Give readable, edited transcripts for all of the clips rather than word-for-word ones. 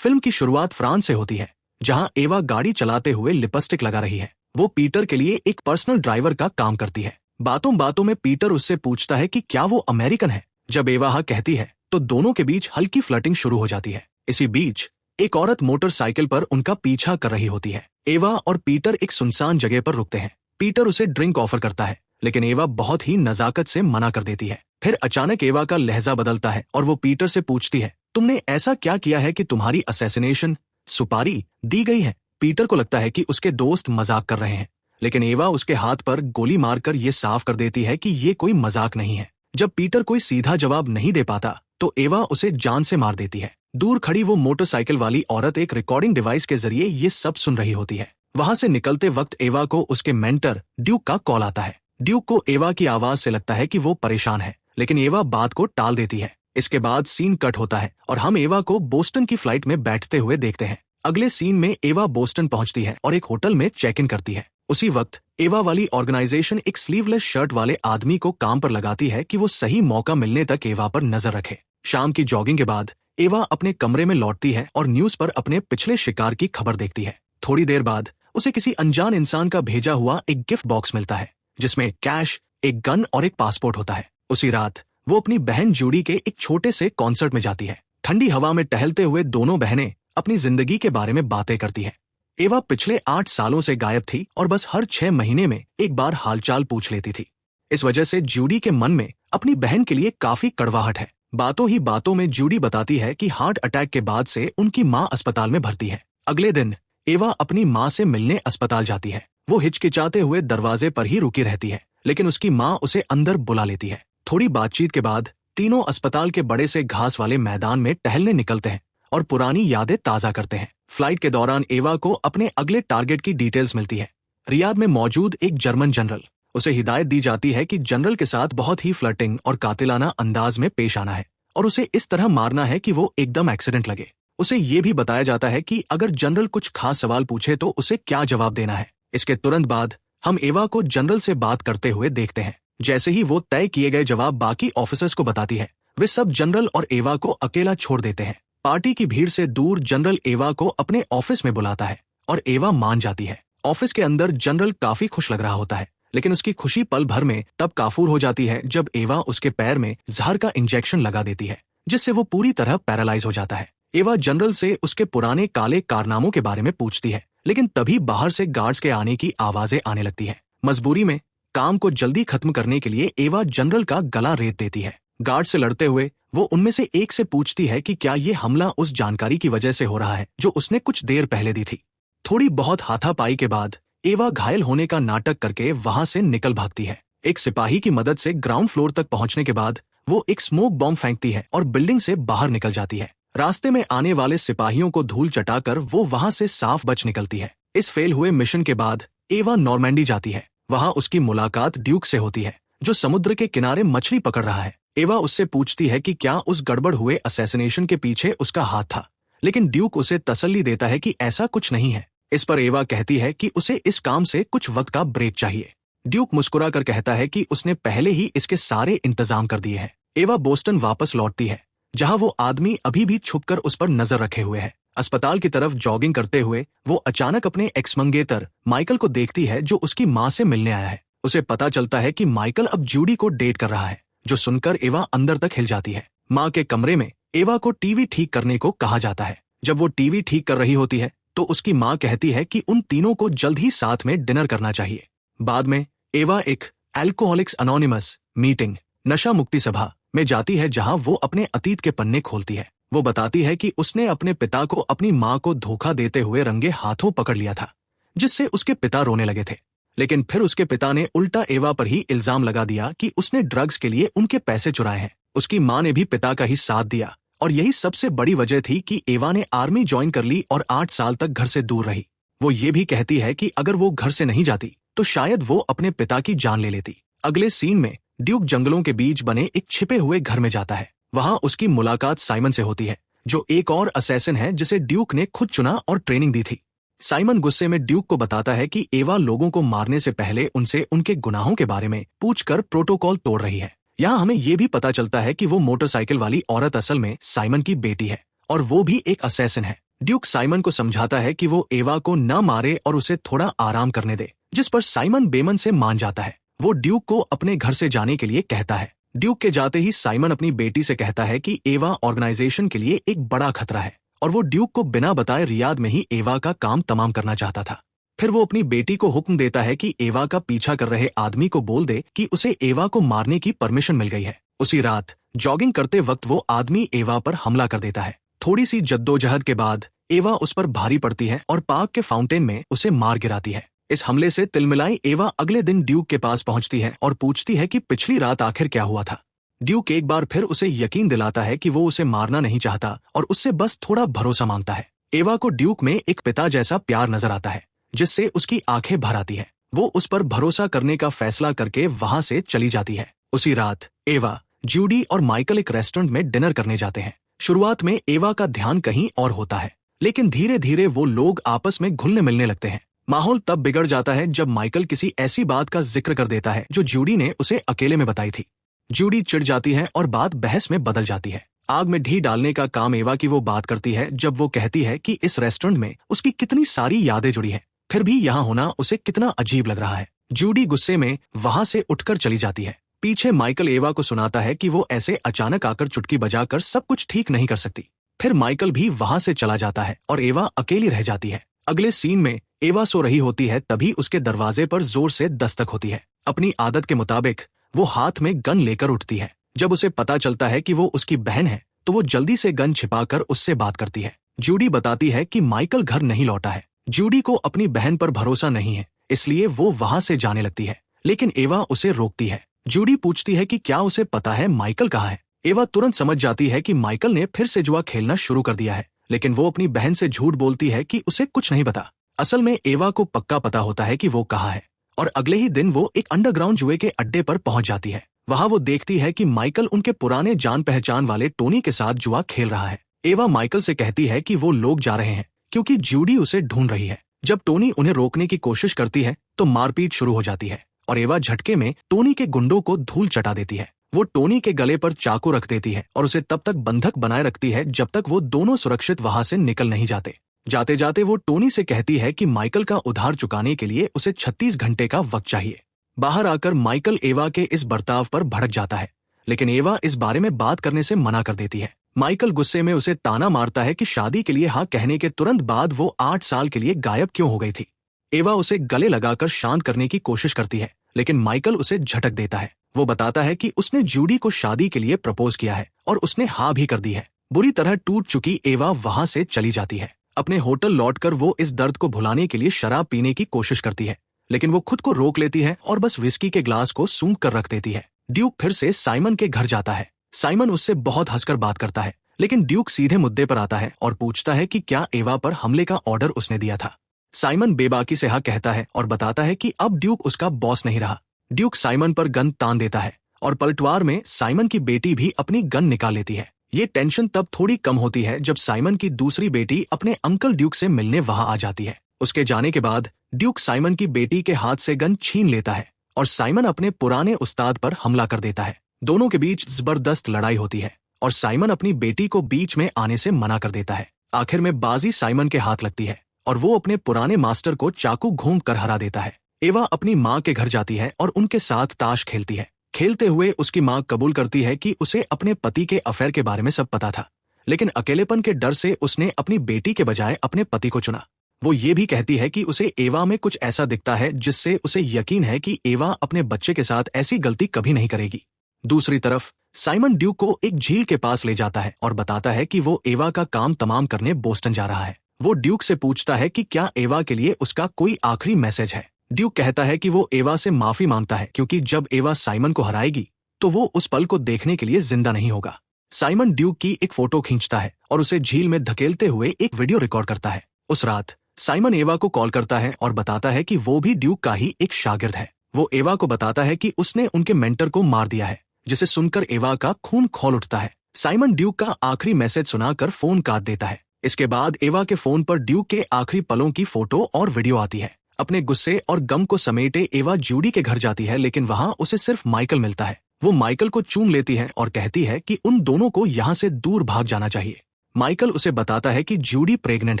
Film की शुरुआत France से होती है, जहां एवा गाड़ी चलाते हुए लिपस्टिक लगा रही है। वो पीटर के लिए एक पर्सनल ड्राइवर का काम करती है। बातों बातों में पीटर उससे पूछता है कि क्या वो अमेरिकन है। जब एवा हाँ कहती है तो दोनों के बीच हल्की फ्लर्टिंग शुरू हो जाती है। इसी बीच एक औरत मोटरसाइकिल पर उनका पीछा कर रही होती है। एवा और पीटर एक सुनसान जगह पर रुकते हैं। पीटर उसे ड्रिंक ऑफर करता है, लेकिन एवा बहुत ही नजाकत से मना कर देती है। फिर अचानक एवा का लहजा बदलता है और वो पीटर से पूछती है, तुमने ऐसा क्या किया है कि तुम्हारी असैसिनेशन सुपारी दी गई है। पीटर को लगता है कि उसके दोस्त मजाक कर रहे हैं, लेकिन एवा उसके हाथ पर गोली मारकर ये साफ कर देती है कि ये कोई मजाक नहीं है। जब पीटर कोई सीधा जवाब नहीं दे पाता तो एवा उसे जान से मार देती है। दूर खड़ी वो मोटरसाइकिल वाली औरत एक रिकॉर्डिंग डिवाइस के जरिए ये सब सुन रही होती है। वहां से निकलते वक्त एवा को उसके मेंटर ड्यूक का कॉल आता है। ड्यूक को एवा की आवाज से लगता है कि वो परेशान है, लेकिन एवा बात को टाल देती है। इसके बाद सीन कट होता है और हम एवा को बोस्टन की फ्लाइट में बैठते हुए देखते हैं। अगले सीन में एवा बोस्टन पहुंचती है और एक होटल में चेक इन करती है। उसी वक्त एवा वाली ऑर्गेनाइजेशन एक स्लीवलेस शर्ट वाले आदमी को काम पर लगाती है कि वो सही मौका मिलने तक एवा पर नजर रखे। शाम की जॉगिंग के बाद एवा अपने कमरे में लौटती है और न्यूज पर अपने पिछले शिकार की खबर देखती है। थोड़ी देर बाद उसे किसी अनजान इंसान का भेजा हुआ एक गिफ्ट बॉक्स मिलता है, जिसमें कैश, एक गन और एक पासपोर्ट होता है। उसी रात वो अपनी बहन जूडी के एक छोटे से कॉन्सर्ट में जाती है। ठंडी हवा में टहलते हुए दोनों बहनें अपनी जिंदगी के बारे में बातें करती हैं। एवा पिछले 8 सालों से गायब थी और बस हर 6 महीने में एक बार हालचाल पूछ लेती थी। इस वजह से जूडी के मन में अपनी बहन के लिए काफी कड़वाहट है। बातों ही बातों में जूडी बताती है कि हार्ट अटैक के बाद से उनकी माँ अस्पताल में भर्ती है। अगले दिन एवा अपनी माँ से मिलने अस्पताल जाती है। वो हिचकिचाते हुए दरवाजे पर ही रुकी रहती है, लेकिन उसकी माँ उसे अंदर बुला लेती है। थोड़ी बातचीत के बाद तीनों अस्पताल के बड़े से घास वाले मैदान में टहलने निकलते हैं और पुरानी यादें ताजा करते हैं। फ्लाइट के दौरान एवा को अपने अगले टारगेट की डिटेल्स मिलती है। रियाद में मौजूद एक जर्मन जनरल। उसे हिदायत दी जाती है कि जनरल के साथ बहुत ही फ्लर्टिंग और कातिलाना अंदाज में पेश आना है और उसे इस तरह मारना है कि वो एकदम एक्सीडेंट लगे। उसे ये भी बताया जाता है कि अगर जनरल कुछ खास सवाल पूछे तो उसे क्या जवाब देना है। इसके तुरंत बाद हम एवा को जनरल से बात करते हुए देखते हैं। जैसे ही वो तय किए गए जवाब बाकी ऑफिसर्स को बताती है, वे सब जनरल और एवा को अकेला छोड़ देते हैं। पार्टी की भीड़ से दूर जनरल एवा को अपने ऑफिस में बुलाता है और एवा मान जाती है। ऑफिस के अंदर जनरल काफी खुश लग रहा होता है, लेकिन उसकी खुशी पल भर में तब काफूर हो जाती है जब एवा उसके पैर में जहर का इंजेक्शन लगा देती है, जिससे वो पूरी तरह पैरालाइज हो जाता है। एवा जनरल से उसके पुराने काले कारनामों के बारे में पूछती है, लेकिन तभी बाहर से गार्ड्स के आने की आवाजें आने लगती है। मजबूरी में काम को जल्दी खत्म करने के लिए एवा जनरल का गला रेत देती है। गार्ड से लड़ते हुए वो उनमें से एक से पूछती है कि क्या ये हमला उस जानकारी की वजह से हो रहा है जो उसने कुछ देर पहले दी थी। थोड़ी बहुत हाथापाई के बाद एवा घायल होने का नाटक करके वहां से निकल भागती है। एक सिपाही की मदद से ग्राउंड फ्लोर तक पहुंचने के बाद वो एक स्मोक बॉम्ब फेंकती है और बिल्डिंग से बाहर निकल जाती है। रास्ते में आने वाले सिपाहियों को धूल चटाकर वो वहां से साफ बच निकलती है। इस फेल हुए मिशन के बाद एवा नॉर्मैंडी जाती है। वहां उसकी मुलाकात ड्यूक से होती है, जो समुद्र के किनारे मछली पकड़ रहा है। एवा उससे पूछती है कि क्या उस गड़बड़ हुए असैसिनेशन के पीछे उसका हाथ था, लेकिन ड्यूक उसे तसल्ली देता है कि ऐसा कुछ नहीं है। इस पर एवा कहती है कि उसे इस काम से कुछ वक्त का ब्रेक चाहिए। ड्यूक मुस्कुराकर कहता है कि उसने पहले ही इसके सारे इंतजाम कर दिए हैं। एवा बोस्टन वापस लौटती है, जहां वो आदमी अभी भी छुपकर उस पर नजर रखे हुए है। अस्पताल की तरफ जॉगिंग करते हुए वो अचानक अपने एक्स मंगेतर माइकल को देखती है, जो उसकी माँ से मिलने आया है। उसे पता चलता है कि माइकल अब जूडी को डेट कर रहा है, जो सुनकर एवा अंदर तक हिल जाती है। माँ के कमरे में एवा को टीवी ठीक करने को कहा जाता है। जब वो टीवी ठीक कर रही होती है तो उसकी माँ कहती है कि उन तीनों को जल्द ही साथ में डिनर करना चाहिए। बाद में एवा एक एल्कोहलिक्स अनोनिमस मीटिंग, नशा मुक्ति सभा में जाती है, जहां वो अपने अतीत के पन्ने खोलती है। वो बताती है कि उसने अपने पिता को अपनी माँ को धोखा देते हुए रंगे हाथों पकड़ लिया था, जिससे उसके पिता रोने लगे थे। लेकिन फिर उसके पिता ने उल्टा एवा पर ही इल्जाम लगा दिया कि उसने ड्रग्स के लिए उनके पैसे चुराए हैं। उसकी माँ ने भी पिता का ही साथ दिया और यही सबसे बड़ी वजह थी कि एवा ने आर्मी ज्वाइन कर ली और 8 साल तक घर से दूर रही। वो ये भी कहती है कि अगर वो घर से नहीं जाती तो शायद वो अपने पिता की जान ले लेती। अगले सीन में ड्यूक जंगलों के बीच बने एक छिपे हुए घर में जाता है। वहां उसकी मुलाकात साइमन से होती है, जो एक और असैसिन है जिसे ड्यूक ने खुद चुना और ट्रेनिंग दी थी। साइमन गुस्से में ड्यूक को बताता है कि एवा लोगों को मारने से पहले उनसे उनके गुनाहों के बारे में पूछकर प्रोटोकॉल तोड़ रही है। यहाँ हमें ये भी पता चलता है कि वो मोटरसाइकिल वाली औरत असल में साइमन की बेटी है और वो भी एक असैसिन है। ड्यूक साइमन को समझाता है कि वो एवा को न मारे और उसे थोड़ा आराम करने दे, जिस पर साइमन बेमन से मान जाता है। वो ड्यूक को अपने घर से जाने के लिए कहता है। ड्यूक के जाते ही साइमन अपनी बेटी से कहता है कि एवा ऑर्गेनाइजेशन के लिए एक बड़ा खतरा है और वो ड्यूक को बिना बताए रियाद में ही एवा का काम तमाम करना चाहता था। फिर वो अपनी बेटी को हुक्म देता है कि एवा का पीछा कर रहे आदमी को बोल दे कि उसे एवा को मारने की परमिशन मिल गई है। उसी रात जॉगिंग करते वक्त वो आदमी एवा पर हमला कर देता है। थोड़ी सी जद्दोजहद के बाद एवा उस पर भारी पड़ती है और पार्क के फाउंटेन में उसे मार गिराती है। इस हमले से तिलमिलाई एवा अगले दिन ड्यूक के पास पहुंचती है और पूछती है कि पिछली रात आखिर क्या हुआ था। ड्यूक एक बार फिर उसे यकीन दिलाता है कि वो उसे मारना नहीं चाहता और उससे बस थोड़ा भरोसा मांगता है। एवा को ड्यूक में एक पिता जैसा प्यार नजर आता है, जिससे उसकी आंखें भर आती है। वो उस पर भरोसा करने का फैसला करके वहां से चली जाती है। उसी रात एवा, जूडी और माइकल एक रेस्टोरेंट में डिनर करने जाते हैं। शुरुआत में एवा का ध्यान कहीं और होता है, लेकिन धीरे धीरे वो लोग आपस में घुलने मिलने लगते हैं। माहौल तब बिगड़ जाता है जब माइकल किसी ऐसी बात का जिक्र कर देता है जो जूडी ने उसे अकेले में बताई थी। जूडी चिढ़ जाती है और बात बहस में बदल जाती है। आग में घी डालने का काम एवा की वो बात करती है जब वो कहती है कि इस रेस्टोरेंट में उसकी कितनी सारी यादें जुड़ी हैं, फिर भी यहाँ होना उसे कितना अजीब लग रहा है। जूडी गुस्से में वहां से उठकर चली जाती है। पीछे माइकल एवा को सुनाता है कि वो ऐसे अचानक आकर चुटकी बजाकर सब कुछ ठीक नहीं कर सकती। फिर माइकल भी वहां से चला जाता है और एवा अकेली रह जाती है। अगले सीन में एवा सो रही होती है, तभी उसके दरवाजे पर जोर से दस्तक होती है। अपनी आदत के मुताबिक वो हाथ में गन लेकर उठती है। जब उसे पता चलता है कि वो उसकी बहन है तो वो जल्दी से गन छिपाकर उससे बात करती है। जूडी बताती है कि माइकल घर नहीं लौटा है। जूडी को अपनी बहन पर भरोसा नहीं है, इसलिए वो वहां से जाने लगती है, लेकिन एवा उसे रोकती है। जूडी पूछती है कि क्या उसे पता है माइकल कहाँ है। एवा तुरंत समझ जाती है कि माइकल ने फिर से जुआ खेलना शुरू कर दिया है, लेकिन वो अपनी बहन से झूठ बोलती है कि उसे कुछ नहीं पता। असल में एवा को पक्का पता होता है कि वो कहाँ है और अगले ही दिन वो एक अंडरग्राउंड जुए के अड्डे पर पहुंच जाती है। वहां वो देखती है कि माइकल उनके पुराने जान पहचान वाले टोनी के साथ जुआ खेल रहा है। एवा माइकल से कहती है कि वो लोग जा रहे हैं क्योंकि जूडी उसे ढूंढ रही है। जब टोनी उन्हें रोकने की कोशिश करती है तो मारपीट शुरू हो जाती है और एवा झटके में टोनी के गुंडों को धूल चटा देती है। वो टोनी के गले पर चाकू रख देती है और उसे तब तक बंधक बनाए रखती है जब तक वो दोनों सुरक्षित वहां से निकल नहीं जाते। जाते जाते वो टोनी से कहती है कि माइकल का उधार चुकाने के लिए उसे 36 घंटे का वक्त चाहिए। बाहर आकर माइकल एवा के इस बर्ताव पर भड़क जाता है, लेकिन एवा इस बारे में बात करने से मना कर देती है। माइकल गुस्से में उसे ताना मारता है कि शादी के लिए हाँ कहने के तुरंत बाद वो 8 साल के लिए गायब क्यों हो गई थी। एवा उसे गले लगाकर शांत करने की कोशिश करती है, लेकिन माइकल उसे झटक देता है। वो बताता है कि उसने जूडी को शादी के लिए प्रपोज किया है और उसने हाँ भी कर दी है। बुरी तरह टूट चुकी एवा वहां से चली जाती है। अपने होटल लौटकर वो इस दर्द को भुलाने के लिए शराब पीने की कोशिश करती है, लेकिन वो खुद को रोक लेती है और बस विस्की के ग्लास को सूंघ कर रख देती है। ड्यूक फिर से साइमन के घर जाता है। साइमन उससे बहुत हंसकर बात करता है, लेकिन ड्यूक सीधे मुद्दे पर आता है और पूछता है कि क्या एवा पर हमले का ऑर्डर उसने दिया था। साइमन बेबाकी से हाँ कहता है और बताता है कि अब ड्यूक उसका बॉस नहीं रहा। ड्यूक साइमन पर गन तान देता है और पलटवार में साइमन की बेटी भी अपनी गन निकाल लेती है। ये टेंशन तब थोड़ी कम होती है जब साइमन की दूसरी बेटी अपने अंकल ड्यूक से मिलने वहां आ जाती है। उसके जाने के बाद ड्यूक साइमन की बेटी के हाथ से गन छीन लेता है और साइमन अपने पुराने उस्ताद पर हमला कर देता है। दोनों के बीच जबरदस्त लड़ाई होती है और साइमन अपनी बेटी को बीच में आने से मना कर देता है। आखिर में बाजी साइमन के हाथ लगती है और वो अपने पुराने मास्टर को चाकू घूम कर हरा देता है। एवा अपनी माँ के घर जाती है और उनके साथ ताश खेलती है। खेलते हुए उसकी माँ कबूल करती है कि उसे अपने पति के अफेयर के बारे में सब पता था, लेकिन अकेलेपन के डर से उसने अपनी बेटी के बजाय अपने पति को चुना। वो ये भी कहती है कि उसे एवा में कुछ ऐसा दिखता है जिससे उसे यकीन है कि एवा अपने बच्चे के साथ ऐसी गलती कभी नहीं करेगी। दूसरी तरफ साइमन ड्यूक को एक झील के पास ले जाता है और बताता है कि वो एवा का काम तमाम करने बोस्टन जा रहा है। वो ड्यूक से पूछता है कि क्या एवा के लिए उसका कोई आखिरी मैसेज है। ड्यूक कहता है कि वो एवा से माफी मांगता है क्योंकि जब एवा साइमन को हराएगी तो वो उस पल को देखने के लिए जिंदा नहीं होगा। साइमन ड्यूक की एक फोटो खींचता है और उसे झील में धकेलते हुए एक वीडियो रिकॉर्ड करता है। उस रात साइमन एवा को कॉल करता है और बताता है कि वो भी ड्यूक का ही एक शागिर्द है। वो एवा को बताता है कि उसने उनके मेंटर को मार दिया है, जिसे सुनकर एवा का खून खौल उठता है। साइमन ड्यूक का आखिरी मैसेज सुनाकर फोन काट देता है। इसके बाद एवा के फोन पर ड्यूक के आखिरी पलों की फोटो और वीडियो आती है। अपने गुस्से और गम को समेटे एवा जूडी के घर जाती है, लेकिन वहां उसे सिर्फ माइकल मिलता है। वो माइकल को चूम लेती है और कहती है कि उन दोनों को यहाँ से दूर भाग जाना चाहिए। माइकल उसे बताता है कि जूडी प्रेग्नेंट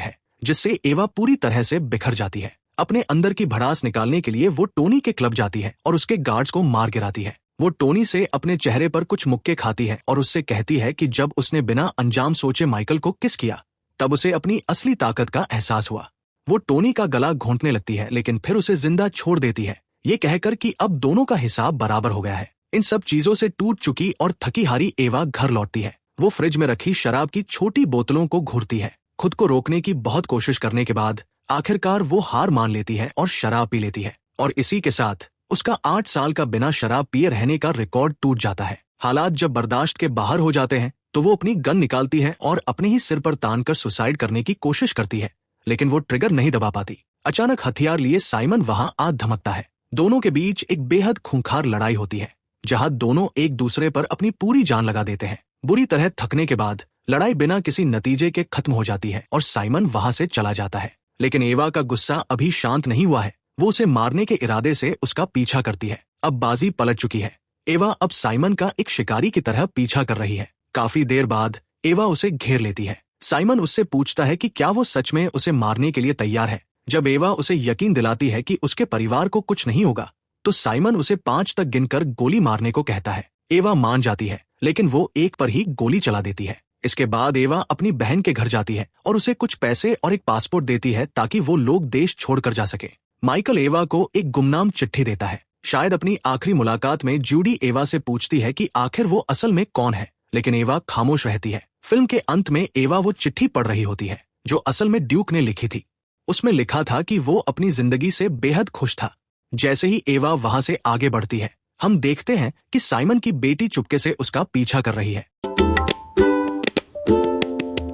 है, जिससे एवा पूरी तरह से बिखर जाती है। अपने अंदर की भड़ास निकालने के लिए वो टोनी के क्लब जाती है और उसके गार्ड्स को मार गिराती है। वो टोनी से अपने चेहरे पर कुछ मुक्के खाती है और उससे कहती है कि जब उसने बिना अंजाम सोचे माइकल को किस किया, तब उसे अपनी असली ताकत का एहसास हुआ। वो टोनी का गला घोंटने लगती है, लेकिन फिर उसे जिंदा छोड़ देती है, ये कहकर कि अब दोनों का हिसाब बराबर हो गया है। इन सब चीजों से टूट चुकी और थकी हारी एवा घर लौटती है। वो फ्रिज में रखी शराब की छोटी बोतलों को घूरती है। खुद को रोकने की बहुत कोशिश करने के बाद आखिरकार वो हार मान लेती है और शराब पी लेती है, और इसी के साथ उसका 8 साल का बिना शराब पिए रहने का रिकॉर्ड टूट जाता है। हालात जब बर्दाश्त के बाहर हो जाते हैं तो वो अपनी गन निकालती है और अपने ही सिर पर तान कर सुसाइड करने की कोशिश करती है, लेकिन वो ट्रिगर नहीं दबा पाती। अचानक हथियार लिए साइमन वहां आ धमकता है। दोनों के बीच एक बेहद खूंखार लड़ाई होती है, जहां दोनों एक दूसरे पर अपनी पूरी जान लगा देते हैं। बुरी तरह थकने के बाद लड़ाई बिना किसी नतीजे के खत्म हो जाती है और साइमन वहां से चला जाता है। लेकिन एवा का गुस्सा अभी शांत नहीं हुआ है। वो उसे मारने के इरादे से उसका पीछा करती है। अब बाजी पलट चुकी है। एवा अब साइमन का एक शिकारी की तरह पीछा कर रही है। काफी देर बाद एवा उसे घेर लेती है। साइमन उससे पूछता है कि क्या वो सच में उसे मारने के लिए तैयार है। जब एवा उसे यकीन दिलाती है कि उसके परिवार को कुछ नहीं होगा, तो साइमन उसे 5 तक गिनकर गोली मारने को कहता है। एवा मान जाती है, लेकिन वो एक पर ही गोली चला देती है। इसके बाद एवा अपनी बहन के घर जाती है और उसे कुछ पैसे और एक पासपोर्ट देती है ताकि वो लोग देश छोड़कर जा सके। माइकल एवा को एक गुमनाम चिट्ठी देता है। शायद अपनी आखिरी मुलाकात में जूडी एवा से पूछती है कि आखिर वो असल में कौन है, लेकिन एवा खामोश रहती है। फिल्म के अंत में एवा वो चिट्ठी पढ़ रही होती है जो असल में ड्यूक ने लिखी थी। उसमें लिखा था कि वो अपनी जिंदगी से बेहद खुश था। जैसे ही एवा वहां से आगे बढ़ती है, हम देखते हैं कि साइमन की बेटी चुपके से उसका पीछा कर रही है।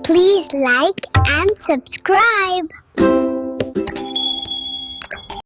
Please like and subscribe.